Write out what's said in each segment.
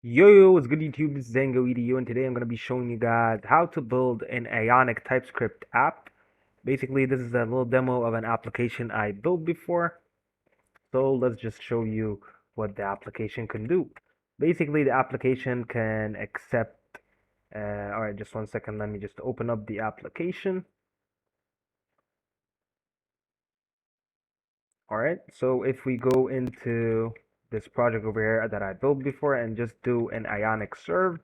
Yo, what's good YouTube? This is ZangoEDU, and today I'm going to be showing you guys how to build an Ionic TypeScript app. Basically, this is a little demo of an application I built before. So let's just show you what the application can do. Basically, the application can accept, alright, just one second, let me just open up the application. Alright, so if we go into this project over here that I built before and just do an Ionic serve,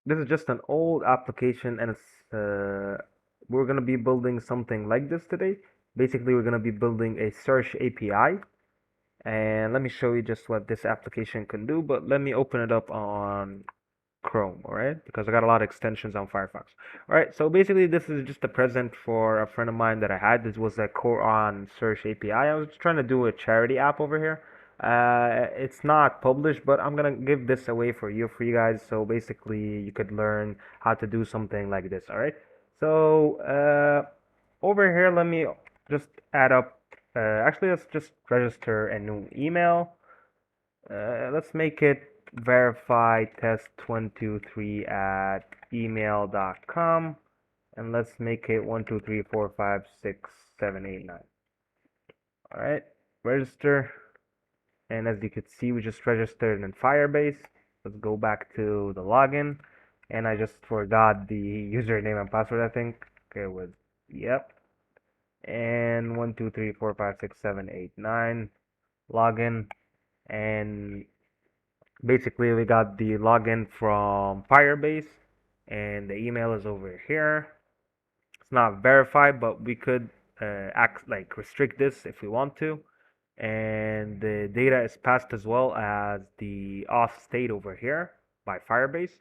this is just an old application, and we're going to be building something like this today. Basically, we're going to be building a search API, and let me show you just what this application can do, but let me open it up on Chrome, all right? Because I got a lot of extensions on Firefox. All right, so basically this is just a present for a friend of mine that I had. This was a core on search API. I was just trying to do a charity app over here. It's not published, but I'm gonna give this away for you guys. So basically you could learn how to do something like this, all right? So over here, let me just add up, actually let's just register a new email. Let's make it verify test123 at email.com, and let's make it 123456789. All right, register, and as you can see, we just registered in Firebase. Let's go back to the login, and I just forgot the username and password, I think. Okay, with yep, and 123456789 login, and basically we got the login from Firebase, and the email is over here. It's not verified, but we could restrict this if we want to, and the data is passed as well as the auth state over here by Firebase.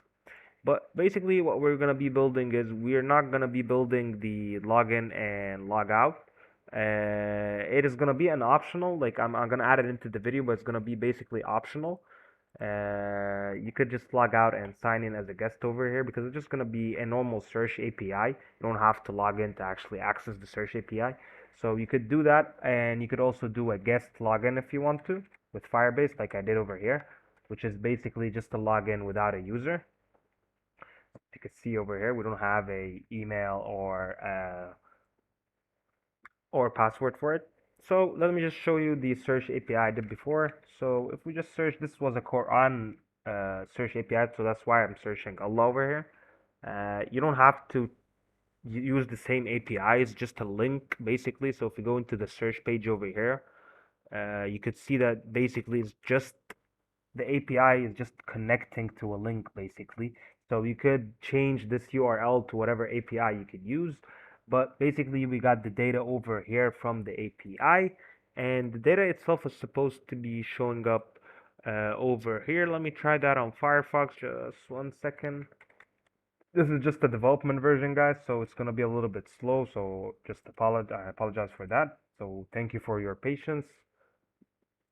But basically what we're going to be building is we're not going to be building the login and log out. It is going to be an optional, like I'm going to add it into the video, but it's going to be basically optional. You could just log out and sign in as a guest over here because it's just going to be a normal search API. You don't have to log in to actually access the search API. So you could do that, and you could also do a guest login if you want to with Firebase, like I did over here, which is basically just a login without a user. You can see over here we don't have a email or password for it. So let me just show you the search API I did before. So if we just search, this was a Quran search API, so that's why I'm searching Allah over here. You don't have to use the same API, it's just a link basically. So if you go into the search page over here, you could see that basically it's just the API is just connecting to a link basically. So you could change this URL to whatever API you could use. But basically we got the data over here from the API, and the data itself is supposed to be showing up over here. Let me try that on Firefox, just one second. This is just the development version, guys, so it's gonna be a little bit slow, so just I apologize for that. So thank you for your patience.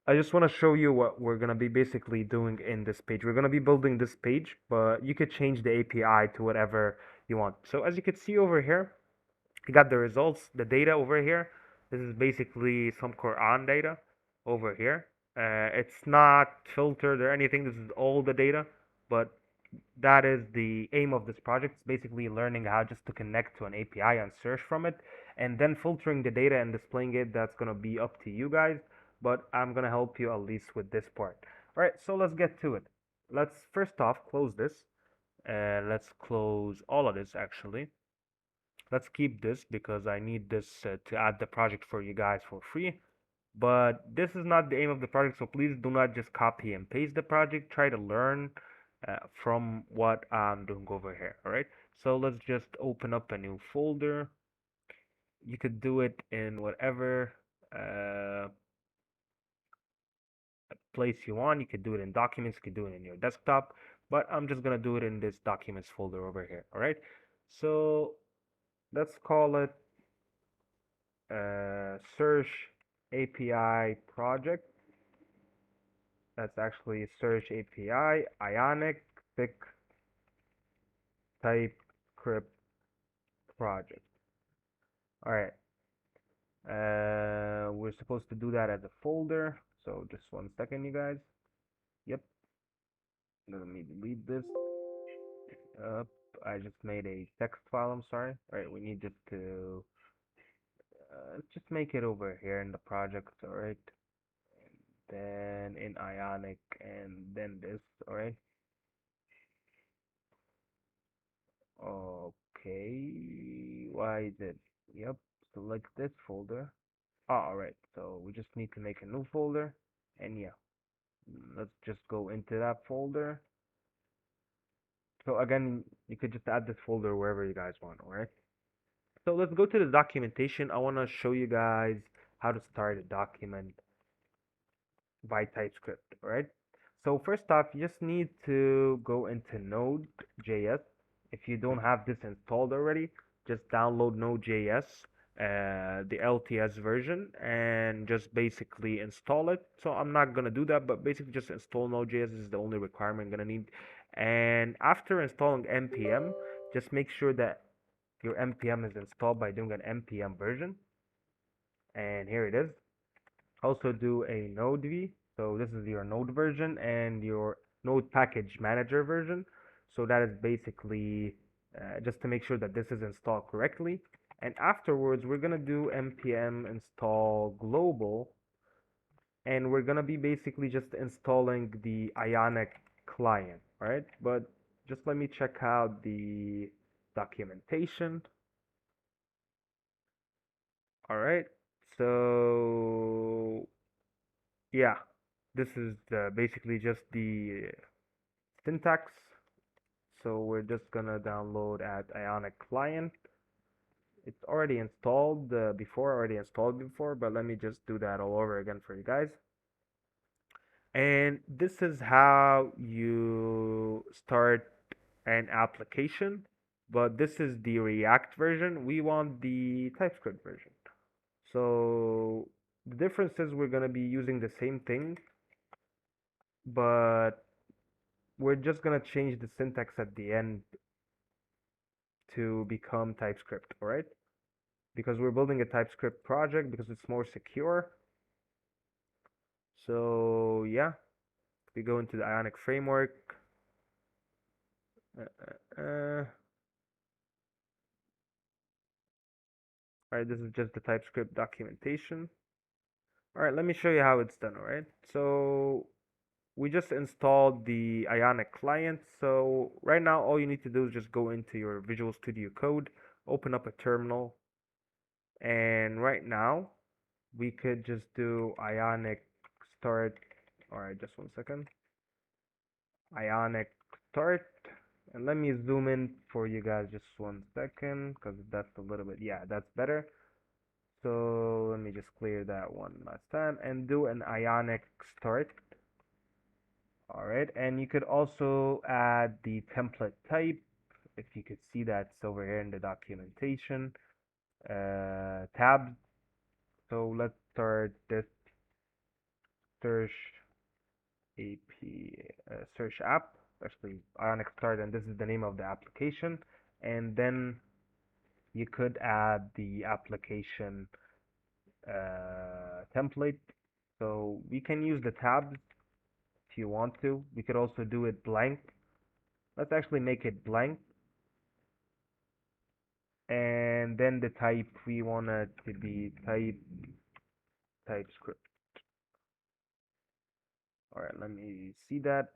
I just want to show you what we're going to be basically doing in this page. We're going to be building this page, but you could change the API to whatever you want. So as you can see over here, you got the results, the data over here. This is basically some Quran data over here. It's not filtered or anything. This is all the data, but that is the aim of this project. It's basically learning how just to connect to an API and search from it, and then filtering the data and displaying it. That's going to be up to you guys, but I'm going to help you at least with this part. All right, so let's get to it. Let's first off close this, and let's close all of this actually. Let's keep this because I need this to add the project for you guys for free. But this is not the aim of the project, so please do not just copy and paste the project. Try to learn from what I'm doing over here. All right, so let's just open up a new folder. You could do it in whatever uh, place you want. You could do it in documents, you could do it in your desktop, but I'm just gonna do it in this documents folder over here. All right, so let's call it search API project. That's actually search API Ionic thick TypeScript project. All right. we're supposed to do that as a folder. So just 1 second, you guys. Yep. Let me delete this. Up. I just made a text file. I'm sorry. All right. We need it to just make it over here in the project. All right. Then in Ionic, and then this. All right. Okay. Why is it? Yep. Select this folder. Oh, all right. So we just need to make a new folder, and yeah, let's just go into that folder. So again, you could just add this folder wherever you guys want, alright? So let's go to the documentation. I want to show you guys how to start a document by TypeScript, alright? So first off, you just need to go into Node.js. If you don't have this installed already, just download Node.js, the LTS version, and just basically install it. So I'm not gonna do that, but basically just install Node.js is the only requirement I'm gonna need. And after installing npm, just make sure that your npm is installed by doing an npm version. And here it is. Also do a node v. So this is your node version and your node package manager version. So that is basically just to make sure that this is installed correctly. And afterwards, we're gonna do npm install global, and we're gonna be basically just installing the Ionic client, right? But just let me check out the documentation. All right, so yeah, this is basically just the syntax. So we're just gonna download at Ionic Client. It's already installed before, but let me just do that all over again for you guys. And this is how you start an application, but this is the React version. We want the TypeScript version. So the difference is we're gonna be using the same thing, but we're just gonna change the syntax at the end to become TypeScript, all right? Because we're building a TypeScript project because it's more secure. So yeah, we go into the Ionic framework. All right, this is just the TypeScript documentation. All right, let me show you how it's done, all right? So we just installed the Ionic client. So right now, all you need to do is just go into your Visual Studio Code, open up a terminal, and right now, we could just do Ionic start. All right, just 1 second. Ionic start. And let me zoom in for you guys just 1 second, because that's a little bit, yeah, that's better. So let me just clear that one last time and do an Ionic start. All right, and you could also add the template type. If you could see, that's over here in the documentation tab. So let's start this search search app, actually Ionic start, and this is the name of the application. And then you could add the application template. So we can use the tabs if you want to. We could also do it blank. Let's actually make it blank. And then the type, we want it to be TypeScript. All right, let me see that.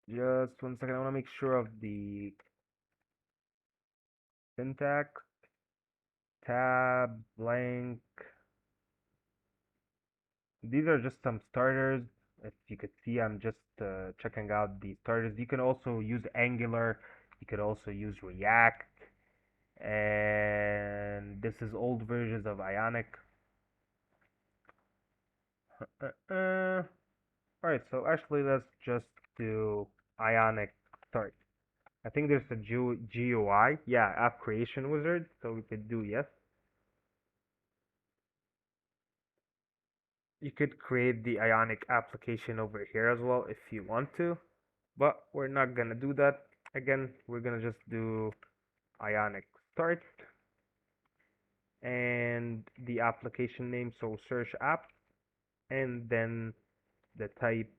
Just 1 second. I want to make sure of the syntax. Tab, blank. These are just some starters. If you could see, I'm just checking out the starters. You can also use Angular. You could also use React. And this is old versions of Ionic. Alright, so actually let's just do Ionic start. I think there's a GUI. Yeah, app creation wizard. So we could do yes. You could create the Ionic application over here as well if you want to, but we're not gonna do that. Again, we're gonna just do Ionic start, and the application name, so search app, and then the type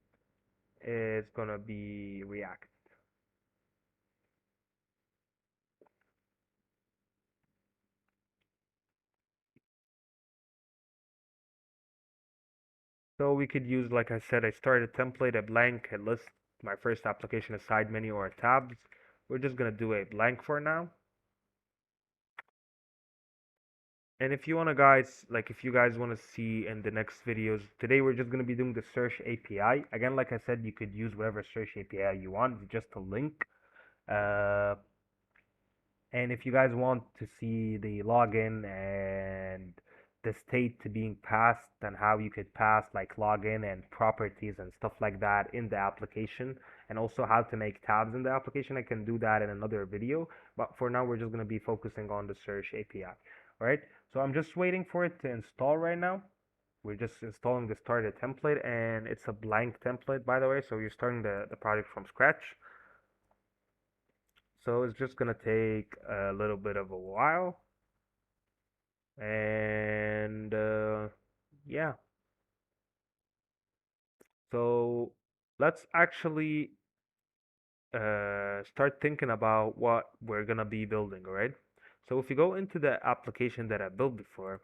is gonna be React. So we could use, like I said, I started a template, a blank, a list, my first application, a side menu or tabs. We're just gonna do a blank for now. And if you wanna guys, like if you guys wanna see in the next videos, today we're just gonna be doing the search API. Again, like I said, you could use whatever search API you want, it's just a link. Uh, And if you guys want to see the login and the state to being passed and how you could pass like login and properties and stuff like that in the application, and also how to make tabs in the application, I can do that in another video. But for now, we're just going to be focusing on the search API. All right. So I'm just waiting for it to install right now. We're just installing the starter template, and it's a blank template, by the way. So you're starting the project from scratch. So it's just gonna take a little bit of a while, and yeah. So let's actually start thinking about what we're gonna be building, all right? So if you go into the application that I built before,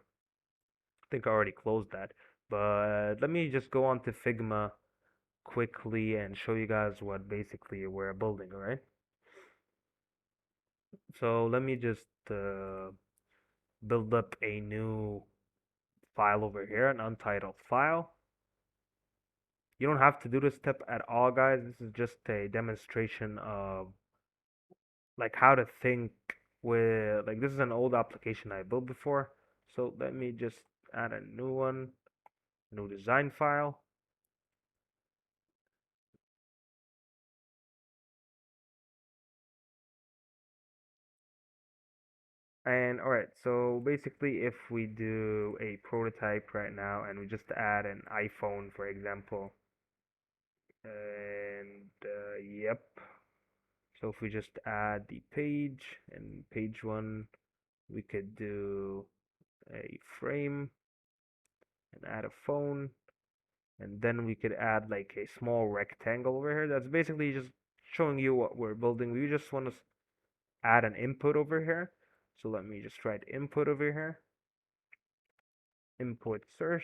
I think I already closed that, but let me just go on to Figma quickly and show you guys what basically we're building, all right? So let me just build up a new file over here, an untitled file. You don't have to do this step at all, guys. This is just a demonstration of like how to think with like this is an old application I built before. So let me just add a new one, new design file. And all right, so basically if we do a prototype right now and we just add an iPhone, for example, and yep. So if we just add the page and page one, we could do a frame and add a phone, and then we could add like a small rectangle over here. That's basically just showing you what we're building. We just want to add an input over here. So let me just write input over here, input search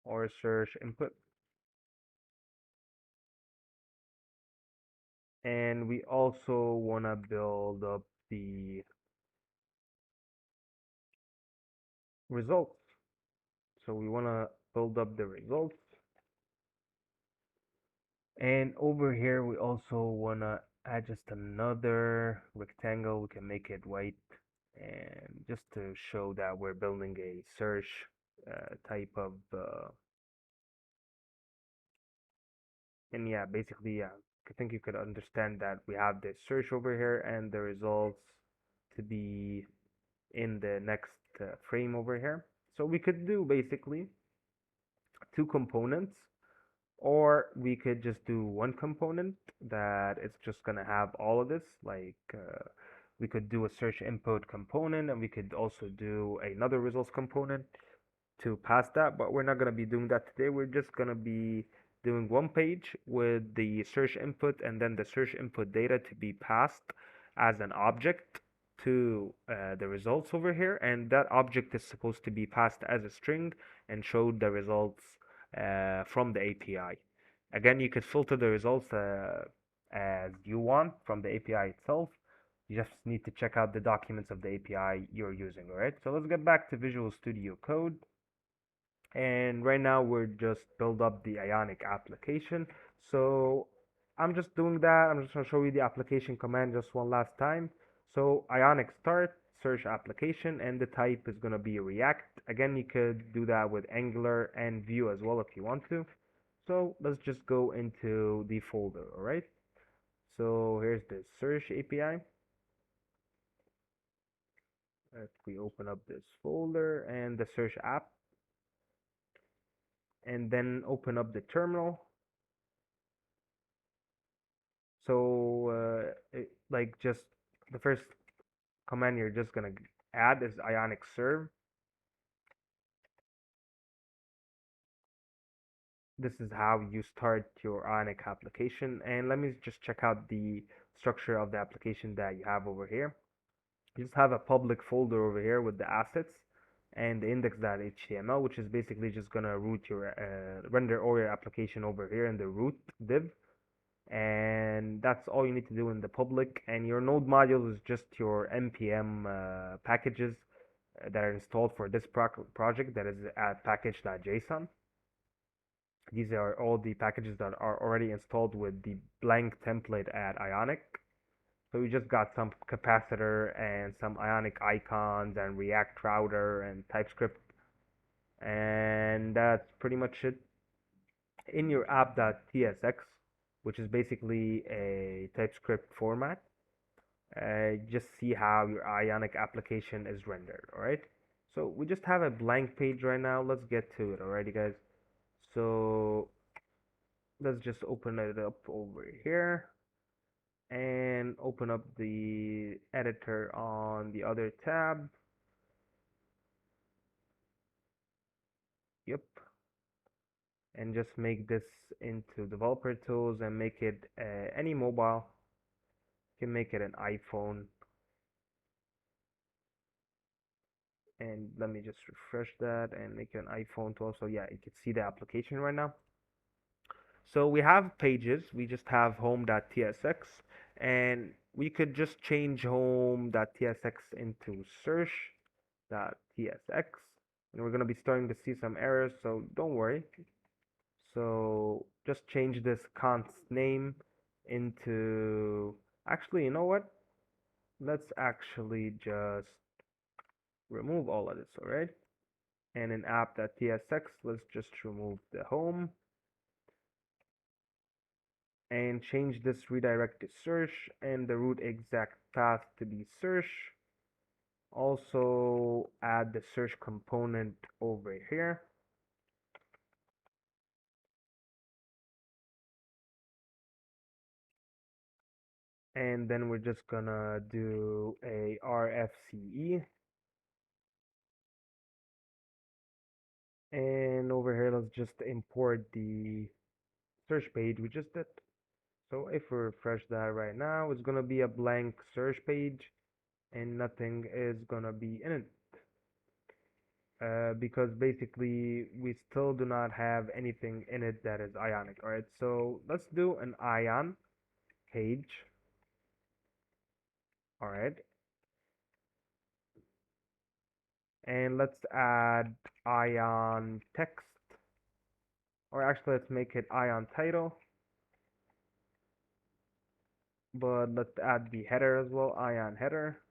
or search input. And we also want to build up the results. So we want to build up the results. And over here, we also want to add just another rectangle. We can make it white, and just to show that we're building a search type of, and yeah, basically, yeah, I think you could understand that we have the search over here and the results to be in the next frame over here. So we could do basically two components, or we could just do one component that it's just gonna have all of this. Like we could do a search input component, and we could also do another results component to pass that, but we're not going to be doing that today. We're just going to be doing one page with the search input and then the search input data to be passed as an object to the results over here, and that object is supposed to be passed as a string and showed the results from the API. Again, you could filter the results as you want from the API itself. You just need to check out the documents of the API you're using, all right? So let's get back to Visual Studio Code. And right now we're just build up the Ionic application. So I'm just doing that. I'm just going to show you the application command just one last time. So Ionic start, search application, and the type is going to be React. Again, you could do that with Angular and Vue as well if you want to. So let's just go into the folder, all right? So here's the search API. If we open up this folder and the search app, and then open up the terminal. So like just the first command you're just gonna add is Ionic serve. This is how you start your Ionic application. And let me just check out the structure of the application that you have over here. You just have a public folder over here with the assets and the index.html, which is basically just gonna root your render all your application over here in the root div. And that's all you need to do in the public. And your node module is just your npm packages that are installed for this project, that is at package.json. These are all the packages that are already installed with the blank template at Ionic. So we just got some capacitor and some Ionic icons and React router and TypeScript, and that's pretty much it. In your app.tsx, which is basically a TypeScript format, just see how your Ionic application is rendered. Alright, so we just have a blank page right now. Let's get to it. Alrighty, guys. So let's just open it up over here and open up the editor on the other tab. Yep. And just make this into developer tools and make it any mobile. You can make it an iPhone. And let me just refresh that and make it an iPhone tool. So yeah, you can see the application right now. So we have pages. We just have home.tsx, and we could just change home.tsx into search.tsx, and we're going to be starting to see some errors, so don't worry. So just change this const name into, actually, you know what? Let's actually just remove all of this, alright? And in app.tsx, let's just remove the home and change this redirect to search and the root exact path to be search. Also add the search component over here. And then we're just gonna do a RFCE. And over here, let's just import the search page we just did. So if we refresh that right now, it's gonna be a blank search page and nothing is gonna be in it. Because basically we still do not have anything in it that is Ionic. Alright, so let's do an Ion page. Alright, and let's add Ion text, or actually let's make it Ion title, but let's add the header as well, Ion header,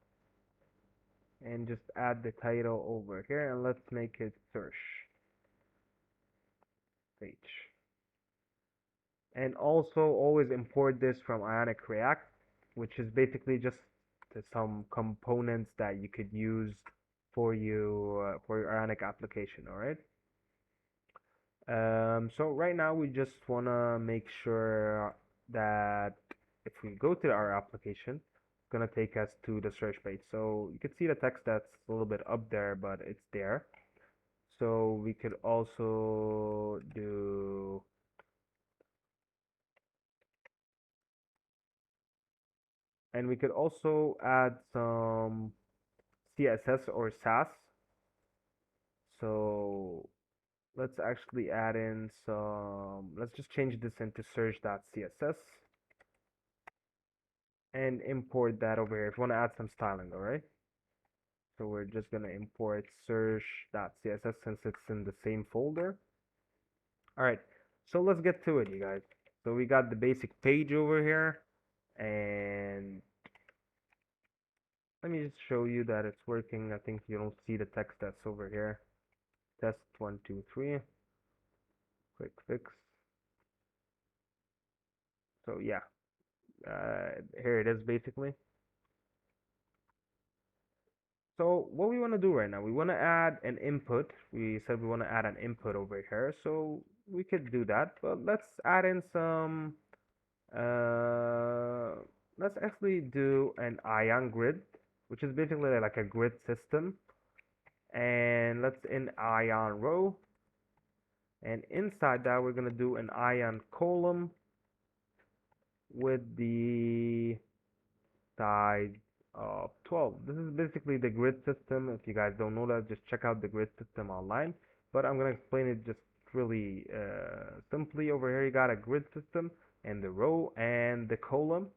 and just add the title over here, and let's make it search page. And also always import this from Ionic React, which is basically just some components that you could use for you for your Ionic application. All right. So right now we just wanna make sure that if we go to our application, it's gonna take us to the search page. So you can see the text that's a little bit up there, but it's there. So we could also do, and we could also add some CSS or SAS. So let's actually add in some, let's just change this into search.css and import that over here if you want to add some styling. All right, so we're just going to import search.css since it's in the same folder. All right, so let's get to it, you guys. So we got the basic page over here, and let me just show you that it's working. I think you don't see the text that's over here. Test 1 2 3, quick fix. So yeah, here it is basically. So what we want to do right now, we want to add an input. We said we want to add an input over here, so we could do that. But let's add in some. Uh, let's actually do an ion grid, which is basically like a grid system. And let's in ion row, and inside that we're gonna do an ion column with the size of 12. This is basically the grid system. If you guys don't know that, just check out the grid system online. But I'm gonna explain it just really simply. Over here you got a grid system and the row and the column,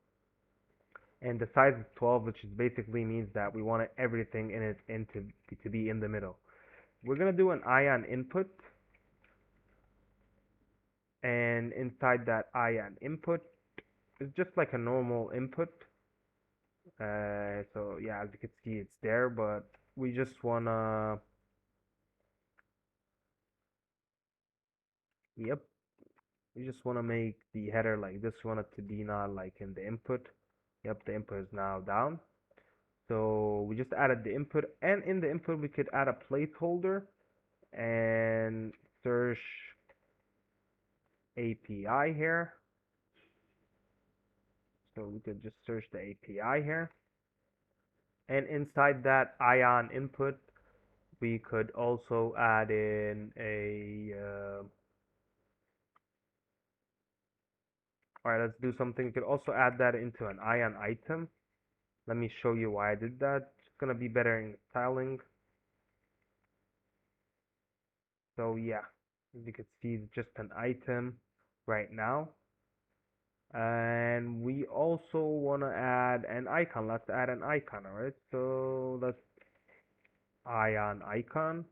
and the size is 12, which is basically means that we want everything in it to be in the middle. We're gonna do an ion input, and inside that ion input is just like a normal input. So yeah, as you can see, it's there, but we just wanna, yep, we just wanna make the header like this. We want it to be not like in the input. Yep, the input is now down. So we just added the input, and in the input we could add a placeholder and search API here. So we could just search the API here, and inside that ion input we could also add in a alright, let's do something. We could also add that into an ion item. Let me show you why I did that. It's gonna be better in styling. So yeah, as you can see, it's just an item right now. And we also want to add an icon. Let's add an icon. Alright, so let's ion icon.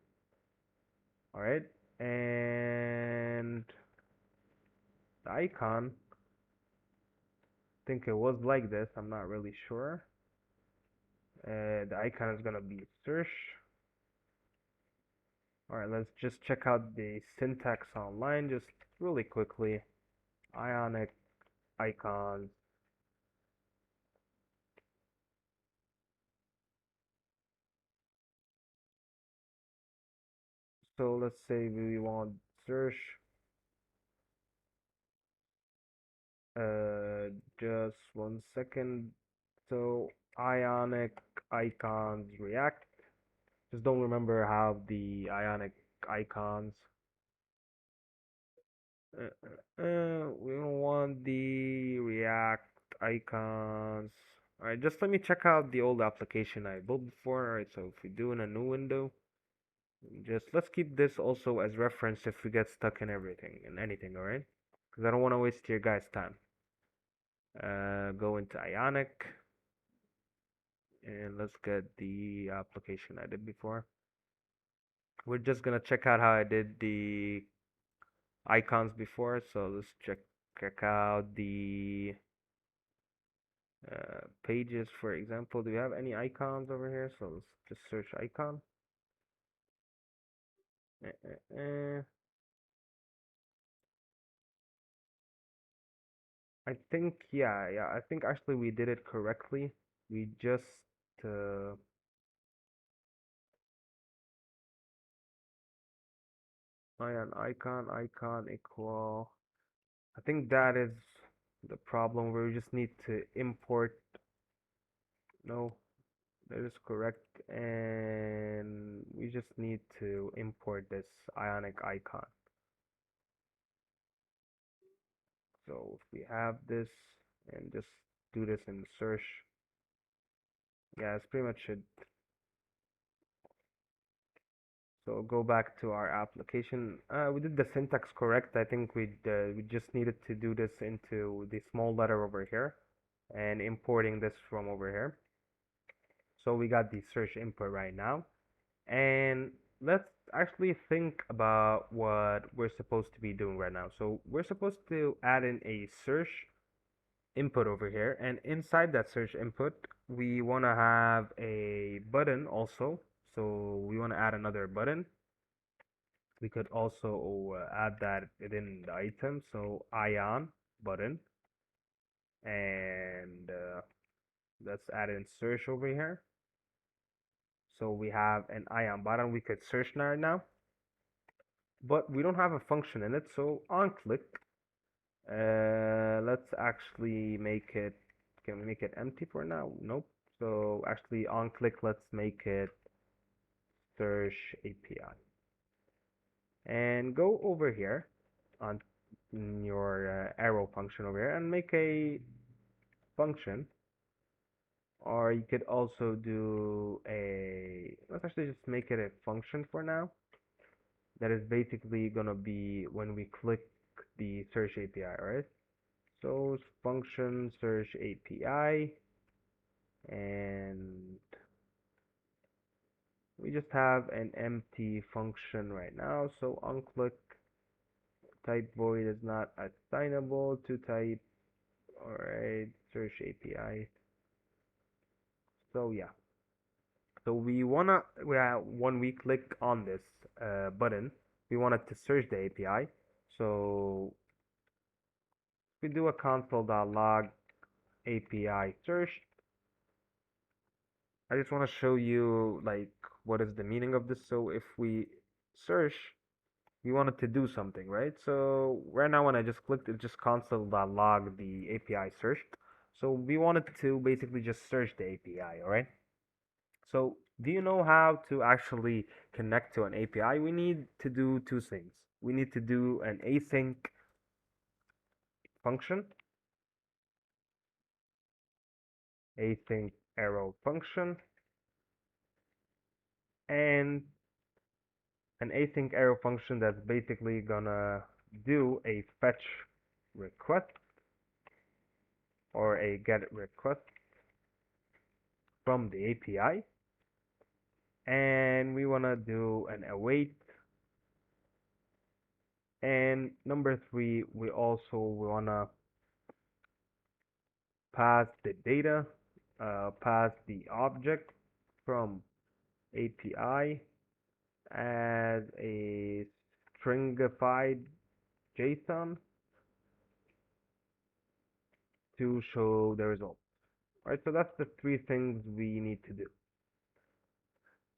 Alright, and the icon, I think it was like this, I'm not really sure. The icon is gonna be search. Alright, let's just check out the syntax online just really quickly. Ionic icons. So let's say we want search. Just 1 second. So Ionic icons React. Just don't remember how the Ionic icons. We don't want the React icons. Alright, just let me check out the old application I built before. Alright, so if we do in a new window, just let's keep this also as reference if we get stuck in everything and anything, alright? Because I don't want to waste your guys' time. Go into Ionic, and let's get the application I did before. We're just gonna check out how I did the icons before, so let's check out the pages, for example. Do we have any icons over here? So let's just search icon. I think, yeah, I think actually we did it correctly. We just uh, icon equal. I think that is the problem where we just need to import. No, that is correct, and we just need to import this Ionic icon. So if we have this and just do this in the search, yeah, it's pretty much it. So go back to our application. We did the syntax correct. I think we just needed to do this into the small letter over here and importing this from over here. So we got the search input right now, and let's actually think about what we're supposed to be doing right now. So we're supposed to add in a search input over here, and inside that search input we want to have a button also. So we want to add another button. We could also add that within the item, so ion button, and let's add in search over here. So we have an ion button. We could search right now, but we don't have a function in it. So on click, let's actually make it. Can we make it empty for now? Nope. So actually on click, let's make it search API. And go over here on your arrow function over here and make a function. Or you could also do let's actually just make it a function for now. That is basically gonna be when we click the search API, right? So function search API, and we just have an empty function right now. So onClick type void is not assignable to type. Alright, search API. So yeah. So when we click on this button, we want it to search the API. So we do a console.log API search. I just want to show you like what is the meaning of this. So if we search, we want it to do something, right? So right now when I just clicked, it just console.log the API searched. So we want it to basically just search the API, all right? So do you know how to actually connect to an API? We need to do two things. We need to do an async function, async arrow function, and an async arrow function that's basically gonna do a fetch request or a get request from the API, and we wanna do an await. And number three, we also wanna pass the data, pass the object from API as a stringified JSON to show the result. Alright, so that's the three things we need to do.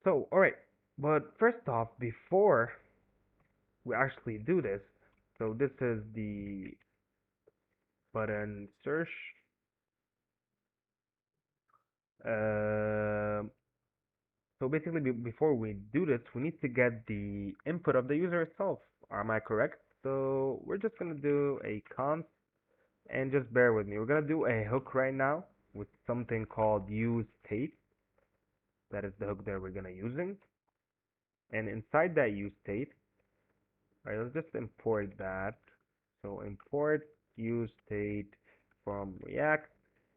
So, alright, but first off, before we actually do this, so this is the button search. Um so basically, before we do this, we need to get the input of the user itself. Am I correct? So we're just gonna do a const, and just bear with me. We're gonna do a hook right now with something called useState. That is the hook that we're gonna using. And inside that useState, right, let's just import that. So import useState from React,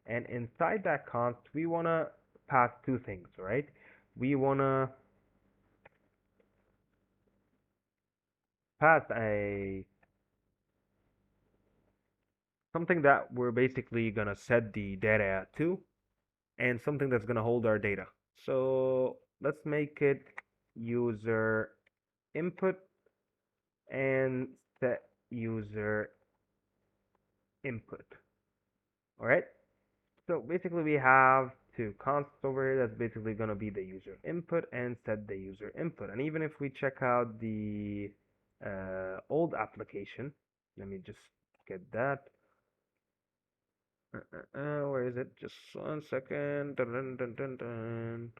and inside that const, we wanna pass two things, right? We wanna pass a something that we're basically gonna set the data to, and something that's gonna hold our data. So let's make it user input and set user input. All right. So basically we have two constants over here that's basically gonna be the user input and set the user input. And even if we check out the old application, let me just get that. Where is it? Just 1 second. Dun, dun, dun, dun.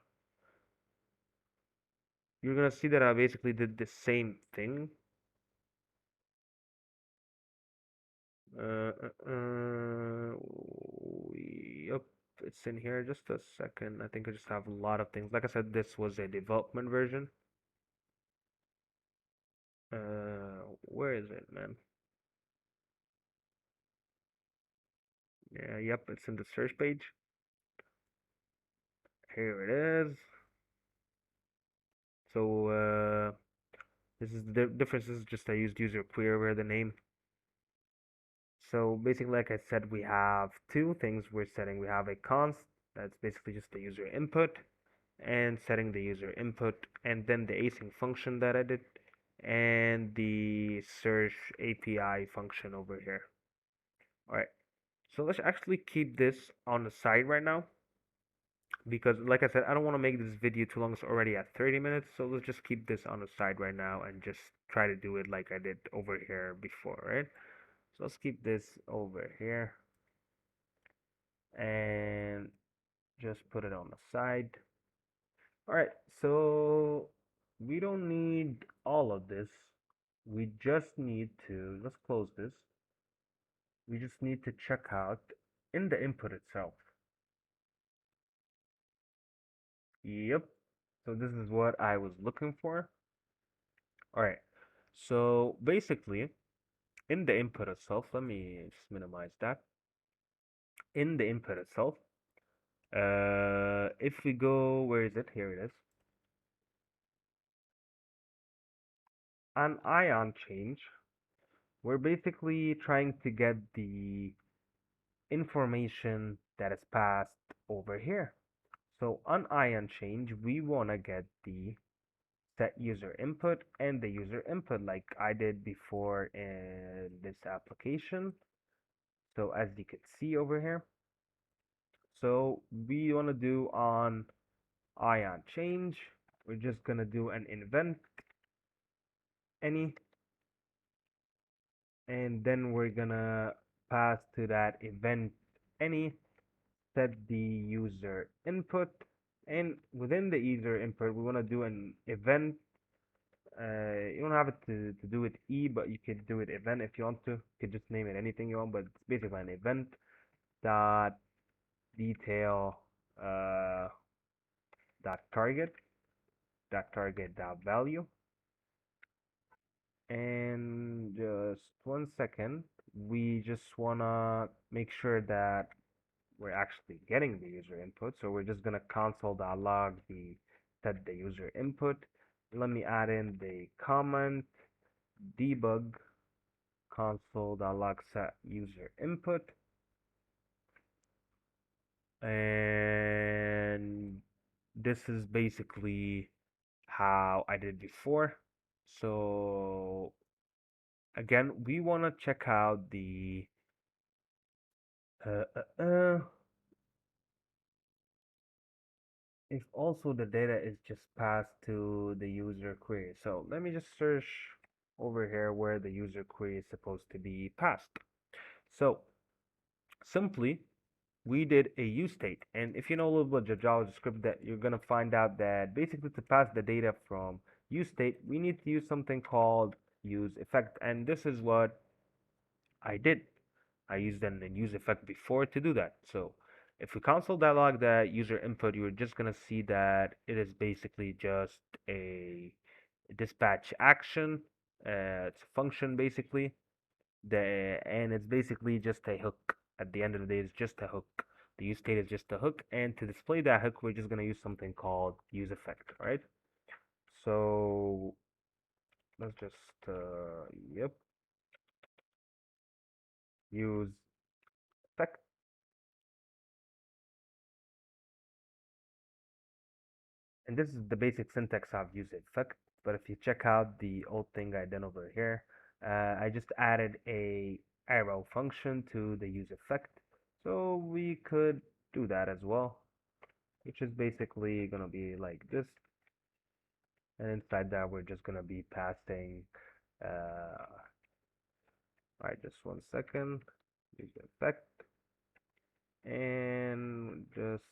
You're gonna see that I basically did the same thing. Uh, uh, uh, yep, it's in here. Just a second. I think I just have a lot of things. Like I said, this was a development version. Where is it, man? Yeah, yep, it's in the search page. Here it is. So, this is the difference is just I used user query where the name. So basically, like I said, we have two things we're setting. We have a const that's basically just the user input, and setting the user input, and then the async function that I did, and the search API function over here. All right. So let's actually keep this on the side right now, because like I said, I don't want to make this video too long. It's already at 30 minutes. So let's just keep this on the side right now and just try to do it like I did over here before, right? So let's keep this over here and just put it on the side. All right, so we don't need all of this. We just need to, let's close this. We just need to check out in the input itself. Yep. So this is what I was looking for. All right. So basically, in the input itself, let me just minimize that. In the input itself, if we go, where is it? Here it is. An ion change. We're basically trying to get the information that is passed over here. So on ion change, we want to get the set user input and the user input like I did before in this application. So as you can see over here, so we want to do on ion change, we're just going to do an event any, and then we're going to pass to that event any, set the user input, and within the user input, we want to do an event. You don't have it to do it E, but you could do it event if you want to. You could just name it anything you want, but it's basically an event dot detail dot target dot value. And just 1 second, we just wanna make sure that we're actually getting the user input. So we're just gonna console.log the set the user input. Let me add in the comment debug console.log set user input, and this is basically how I did before. So again, we want to check out the uh, uh, uh, if also the data is just passed to the user query. So let me just search over here where the user query is supposed to be passed. So simply we did a useState, and if you know a little bit of JavaScript, that you're gonna find out that basically to pass the data from useState, we need to use something called useEffect, and this is what I did. I used an useEffect before to do that. So if we console dialog the user input, you're just gonna see that it is basically just a dispatch action. It's a function basically, and it's basically just a hook. At the end of the day, it's just a hook. The use state is just a hook, and to display that hook, we're just gonna use something called useEffect, right? So let's just yep, use effect, and this is the basic syntax of useEffect. But if you check out the old thing I did over here, I just added a arrow function to the useEffect, so we could do that as well, which is basically gonna be like this. And inside that we're just gonna be passing all right, just 1 second, use the effect, and just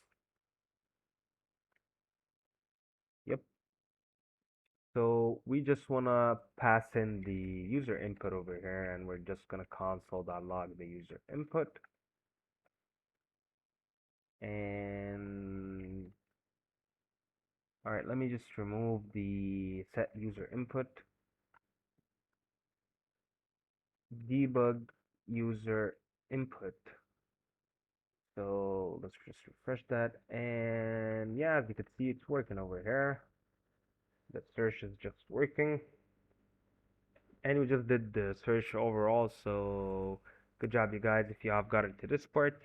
yep. So we just wanna pass in the user input over here, and we're just gonna console.log the user input, and all right, let me just remove the set user input, debug user input. So let's just refresh that, and yeah, as you can see, it's working over here. The search is just working, and we just did the search overall. So good job, you guys, if you have gotten to this part.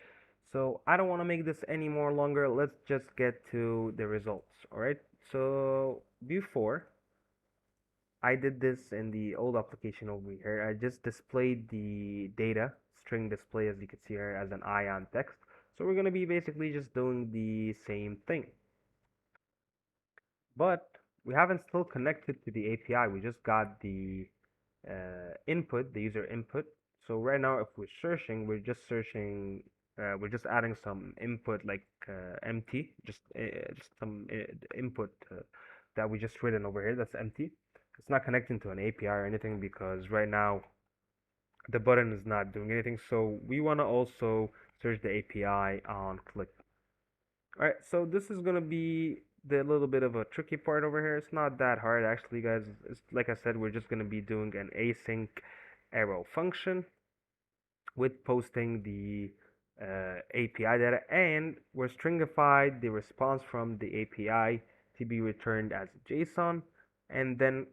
So I don't want to make this any more longer. Let's just get to the results. All right. So before I did this in the old application over here, I just displayed the data string display, as you can see here, as an ion text. So we're going to be basically just doing the same thing, but we haven't still connected to the API. We just got the input, the user input. So right now, if we're searching, we're just searching we're just adding some input like empty, just some input that we just written over here that's empty. It's not connecting to an API or anything because right now the button is not doing anything. So we want to also search the API on click. All right, so this is gonna be the little bit of a tricky part over here. It's not that hard actually, guys. It's, like I said, we're just gonna be doing an async arrow function with posting the API data, and we're stringify the response from the API to be returned as JSON, and then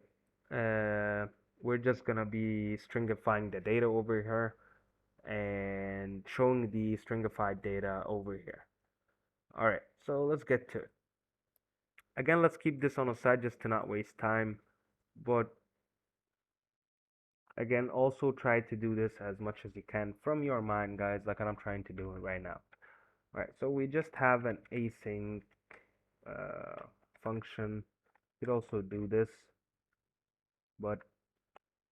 we're just gonna be stringifying the data over here and showing the stringified data over here. Alright, so let's get to it. Again, let's keep this on the side just to not waste time, but again, also try to do this as much as you can from your mind, guys, like I'm trying to do it right now. Alright, so we just have an async function. You could also do this, but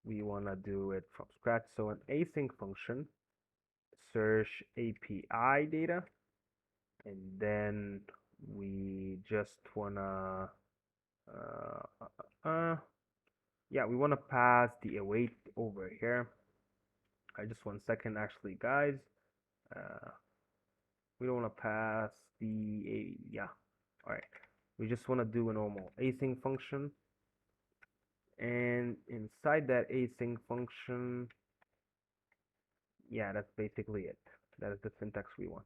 we want to do it from scratch. So an async function, search API data, and then we just wanna yeah, we wanna pass the await over here. Just 1 second, actually, guys. Uh, we don't wanna pass the yeah. All right, we just wanna do a normal async function, and inside that async function, yeah, that's basically it. That is the syntax we want.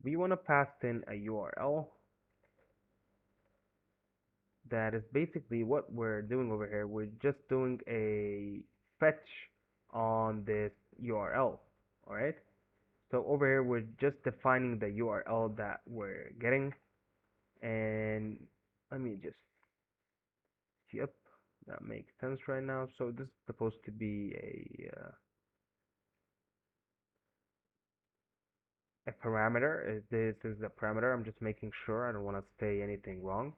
We wanna pass in a URL. That is basically what we're doing over here. We're just doing a fetch on this URL. Alright, so over here we're just defining the URL that we're getting, and let me just, yep, that makes sense right now. So this is supposed to be a parameter. This is a parameter. I'm just making sure I don't want to say anything wrong.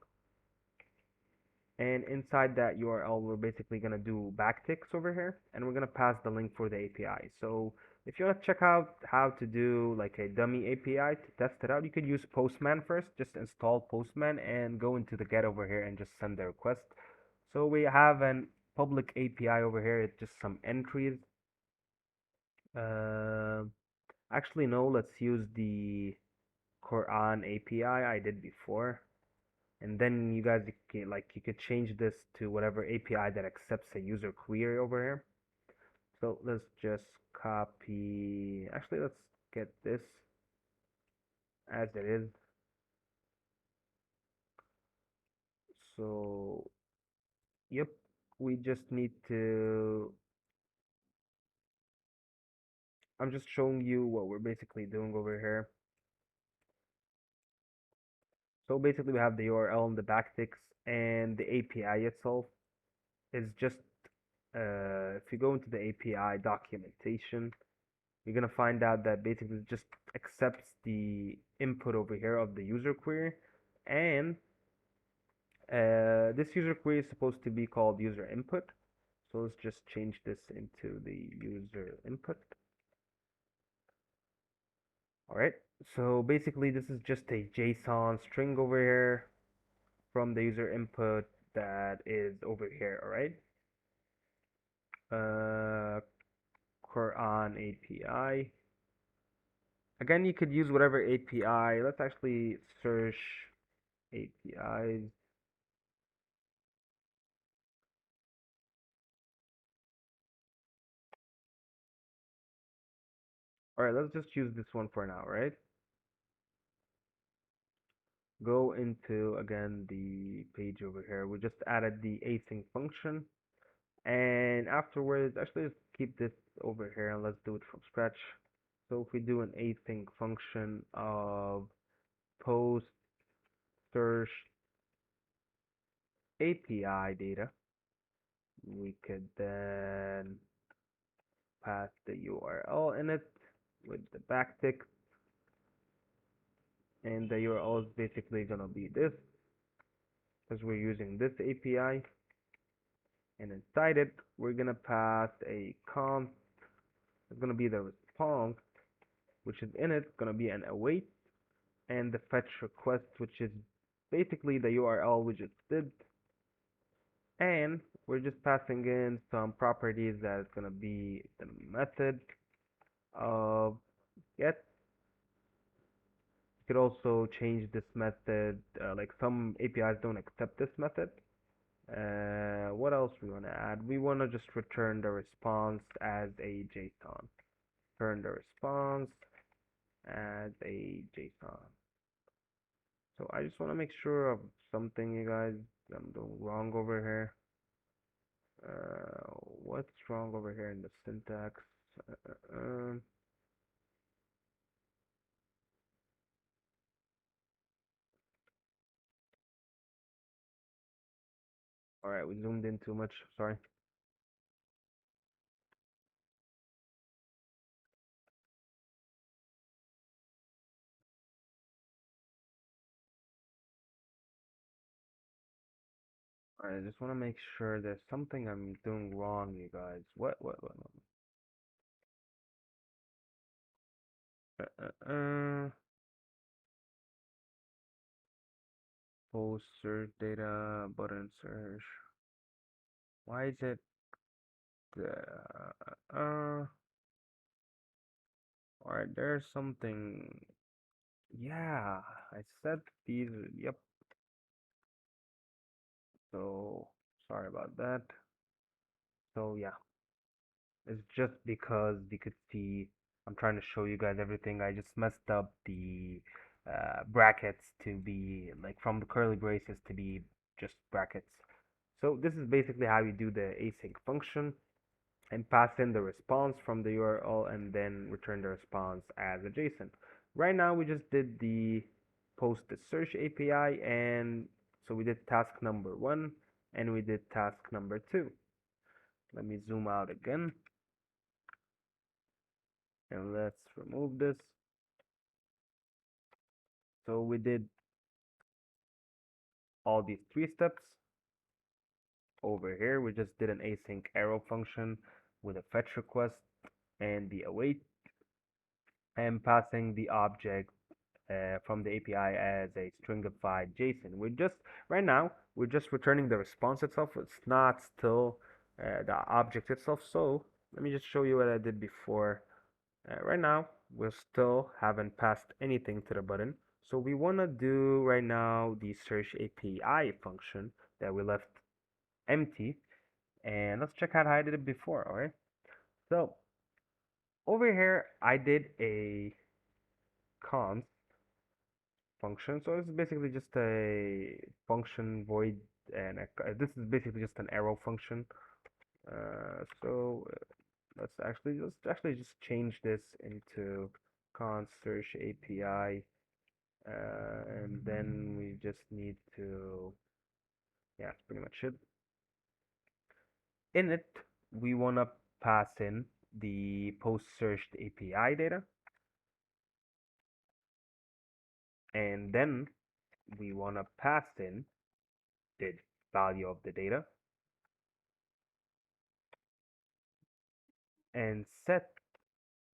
And inside that URL, we're basically going to do backticks over here, and we're going to pass the link for the API. So if you want to check out how to do like a dummy API to test it out, you could use Postman first. Just install Postman and go into the get over here and just send the request. So we have an public API over here. It's just some entries. Uh, Actually, no, let's use the Quran API I did before. And then you guys can, like, you could change this to whatever API that accepts a user query over here. So let's just copy, actually let's get this as it is. So yep, we just need to, I'm just showing you what we're basically doing over here. So basically we have the URL and the backticks, and the API itself is just if you go into the API documentation, you're gonna find out that basically it just accepts the input over here of the user query, and this user query is supposed to be called user input. So let's just change this into the user input. All right, so basically this is just a JSON string over here from the user input that is over here. All right, Quran API. Again, you could use whatever API. Let's actually search APIs. All right, let's just use this one for now, right? Go into, again, the page over here. We just added the async function, and afterwards, actually, let's keep this over here and let's do it from scratch. So if we do an async function of post search API data, we could then pass the URL in it with the backtick, and the URL is basically gonna be this, because we're using this API, and inside it we're gonna pass a const. It's gonna be the response which is in it gonna be an await, and the fetch request, which is basically the URL we just did, and we're just passing in some properties that is gonna be the method of get. You could also change this method, like some APIs don't accept this method. What else we want to add? We want to just return the response as a JSON. Return the response as a JSON. So I just want to make sure of something, you guys. I'm doing wrong over here. What's wrong over here in the syntax? All right, we zoomed in too much. Sorry. All right, I just want to make sure there's something I'm doing wrong, you guys. What? Post search data button search. Why is it? All right, there's something. Yeah, I said these. Yep. So sorry about that. So yeah, it's just because you could see I'm trying to show you guys everything. I just messed up the brackets to be like from the curly braces to be just brackets. So this is basically how you do the async function and pass in the response from the URL and then return the response as a JSON. Right now we just did the post the search API, and so we did task number 1 and we did task number 2. Let me zoom out again and let's remove this. So we did all these 3 steps. Over here we just did an async arrow function with a fetch request and the await, and passing the object from the API as a stringified JSON. We're just right now we're just returning the response itself. It's not still the object itself. So let me just show you what I did before. Right now we still haven't passed anything to the button. So we want to do right now the search API function that we left empty, and let's check out how I did it before. All right. So over here I did a const function. So it's basically just a function void, and this is basically just an arrow function. So let's actually just change this into const search API, and then we just need to, yeah, that's pretty much it. In it, we want to pass in the post searched API data, and then we want to pass in the value of the data and set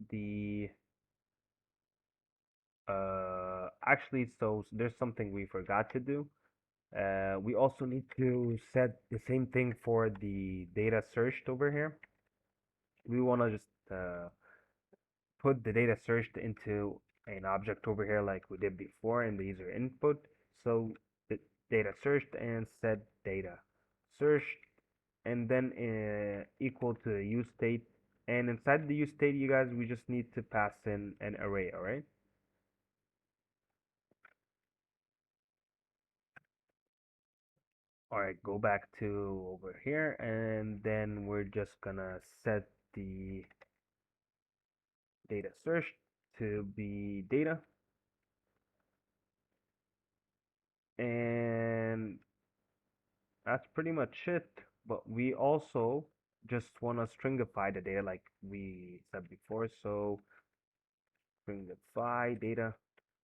the actually, so there's something we forgot to do. We also need to set the same thing for the data searched over here. We want to just put the data searched into an object over here like we did before in the user input. So the data searched and set data searched, and then equal to the use state. And inside the use state, you guys, we just need to pass in an array, all right? All right, go back to over here, and then we're just gonna set the data search to be data, and that's pretty much it. But we also just want to stringify the data like we said before. So stringify data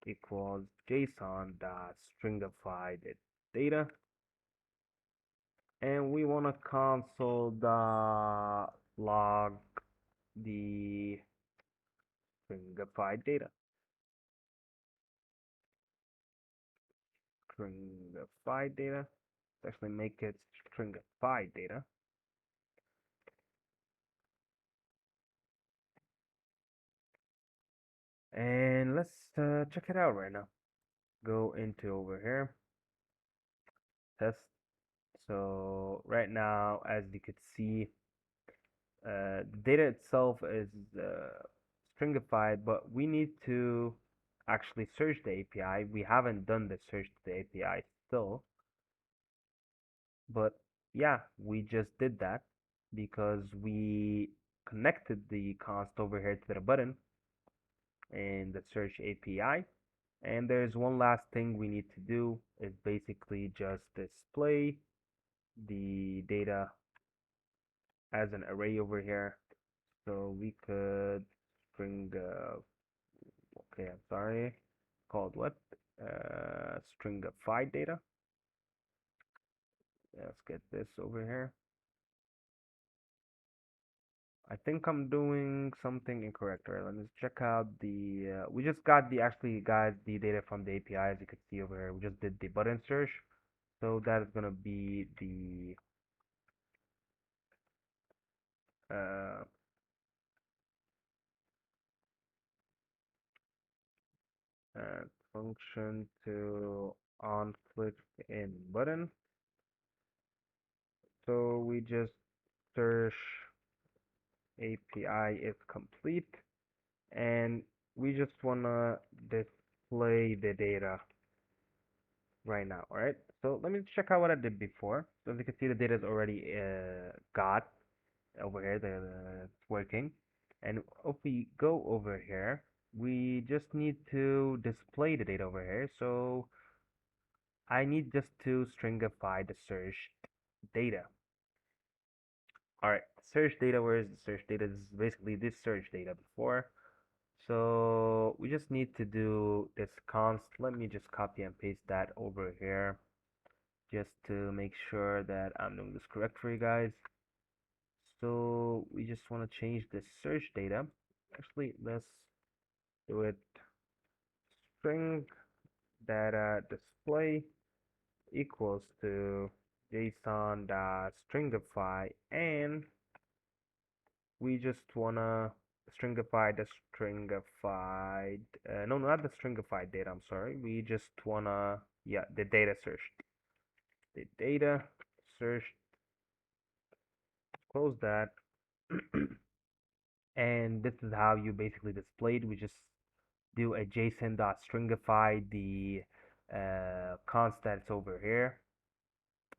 equals JSON dot stringify the data, and we want to console the log the Stringify data. Stringify data. Let's actually make it Stringify data. And let's check it out right now. Go into over here, test. So right now, as you could see, the data itself is stringified, but we need to actually search the API. We haven't done the search to the API still, but yeah, we just did that because we connected the const over here to the button in the search API. And there's one last thing we need to do is basically just display the data as an array over here. So we could string, okay, I'm sorry, called what? Stringify data. Let's get this over here. I think I'm doing something incorrect. All right, let me check out the, we just got the, actually guys, the data from the API, as you can see over here. We just did the button search. So that is gonna be the, uh, function to on click in button. So we just search API is complete, and we just wanna display the data right now. All right. So let me check out what I did before. So as you can see, the data is already got over here. It's working, and if we go over here, we just need to display the data over here. So I need just to stringify the searched data. All right, search data. Where is the search data? This is basically this search data before. So we just need to do this const. Let me just copy and paste that over here just to make sure that I'm doing this correct for you guys. So we just want to change the search data. Actually, let's do it string data display equals to JSON dot stringify, and we just wanna stringify the stringified, no, not the stringified data, I'm sorry. We just wanna, yeah, the data searched. The data searched, close that. And this is how you basically display it. We just do a JSON dot stringify the const that's over here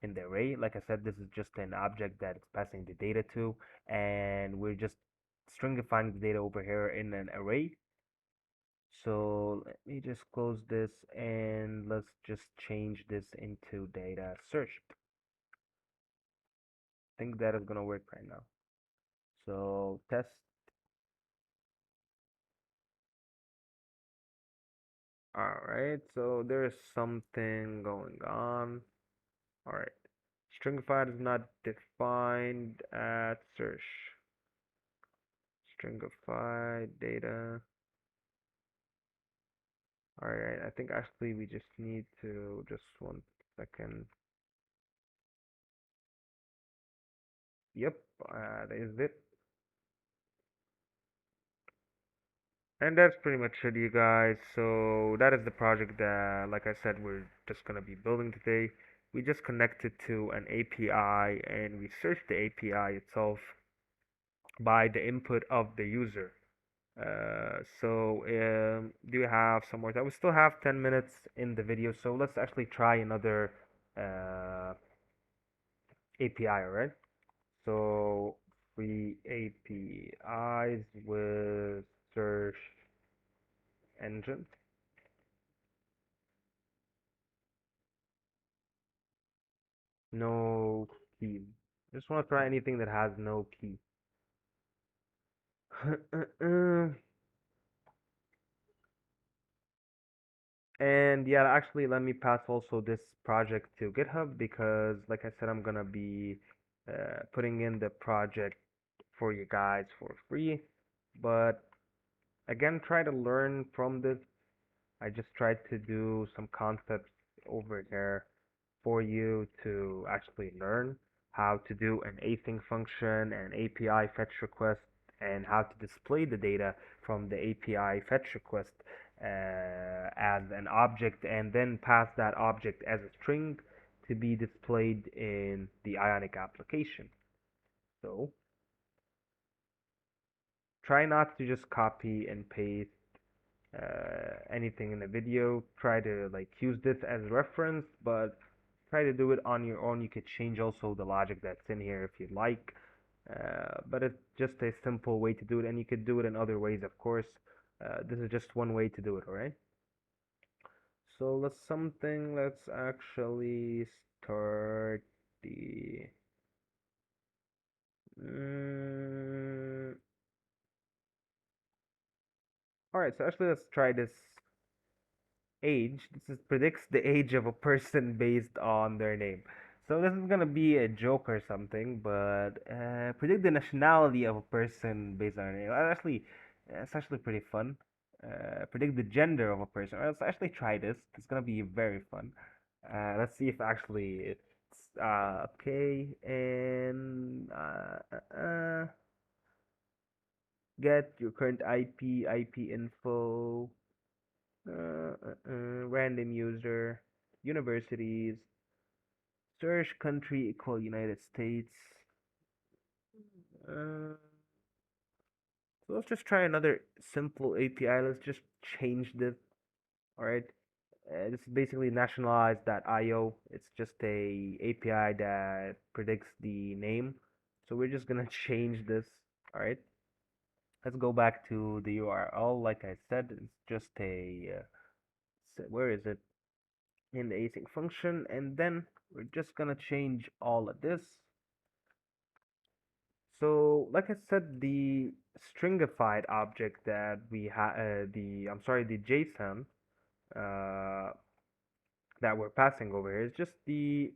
in the array. Like I said, this is just an object that it's passing the data to, and we're just stringifying the data over here in an array. So let me just close this and let's just change this into data searched. I think that is gonna work right now. So test. All right, so there's something going on. All right, stringified is not defined at search. Stringify data. All right, I think actually we just need to just 1 second. Yep, that is it. And that's pretty much it, you guys. So that is the project that, like I said, we're just gonna be building today. We just connected to an API and we searched the API itself by the input of the user. Do you have some more time? We still have 10 minutes in the video, so let's actually try another API, alright? So free APIs with search engine. No key. Just want to try anything that has no key. And yeah, actually, let me pass also this project to GitHub because, like I said, I'm gonna be putting in the project for you guys for free. But again, try to learn from this. I just tried to do some concepts over here for you to actually learn how to do an async function, an API fetch request, and how to display the data from the API fetch request as an object, and then pass that object as a string to be displayed in the Ionic application. So try not to just copy and paste anything in the video. Try to like use this as reference, but try to do it on your own. You could change also the logic that's in here if you'd like, but it's just a simple way to do it, and you could do it in other ways, of course. This is just one way to do it, alright? So let's actually start the mm, alright, so actually let's try this age. This is predicts the age of a person based on their name. So this is gonna be a joke or something, but predict the nationality of a person based on their name. Actually, it's actually pretty fun. Predict the gender of a person. Let's actually try this. It's gonna be very fun. Let's see if actually it's okay. And get your current IP info. Random user, universities, search country equal United States. Uh, so let's just try another simple API. Let's just change this. All right. This is basically nationalize.io. It's just a API that predicts the name. So we're just gonna change this. All right. Let's go back to the URL. Like I said, it's just a where is it? In the async function, and then we're just gonna change all of this. So like I said, the stringified object that we have the JSON uh, that we're passing over here is just the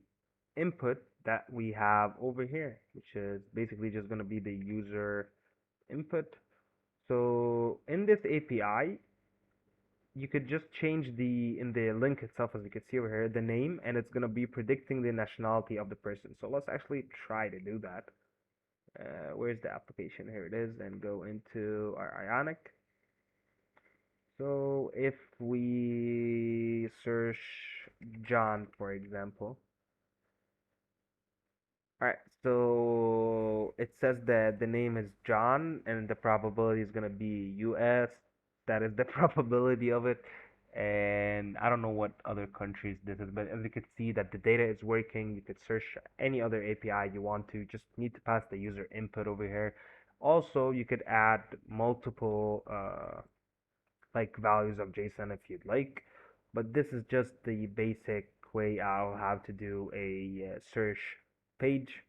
input that we have over here, which is basically just going to be the user input. So in this API, you could just change in the link itself, as you can see over here, the name, and it's going to be predicting the nationality of the person. So let's actually try to do that. Where's the application? Here it is, and go into our Ionic. So if we search John, for example, alright, so it says that the name is John and the probability is gonna be US. That is the probability of it. And I don't know what other countries this is, but as you can see that the data is working, you could search any other API you want to, just need to pass the user input over here. Also, you could add multiple like values of JSON if you'd like, but this is just the basic way I'll have to do a search page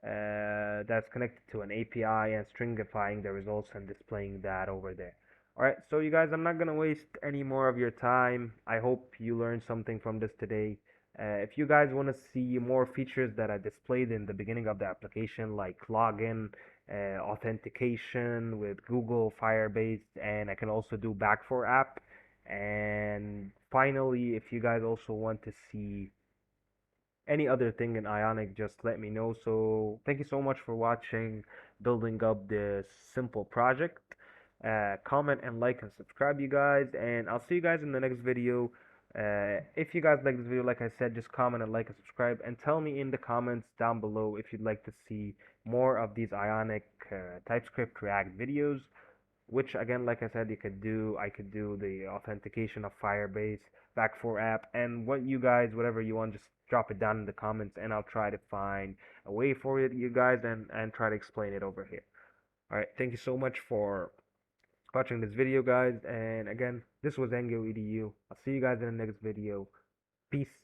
that's connected to an API and stringifying the results and displaying that over there. Alright, so you guys, I'm not gonna waste any more of your time. I hope you learned something from this today. If you guys want to see more features that I displayed in the beginning of the application, like login, authentication with Google Firebase, and I can also do back for app. And finally, if you guys also want to see any other thing in Ionic, just let me know. So thank you so much for watching, building up this simple project. Comment and like and subscribe, you guys, and I'll see you guys in the next video. If you guys like this video, like I said, just comment and like and subscribe, and tell me in the comments down below if you'd like to see more of these Ionic TypeScript React videos, which again, like I said, I could do the authentication of Firebase, back for app, and what you guys, whatever you want, just drop it down in the comments, and I'll try to find a way for it, you guys, and try to explain it over here. All right, thank you so much for watching this video, guys, and again, this was Angio EDU. I'll see you guys in the next video. Peace.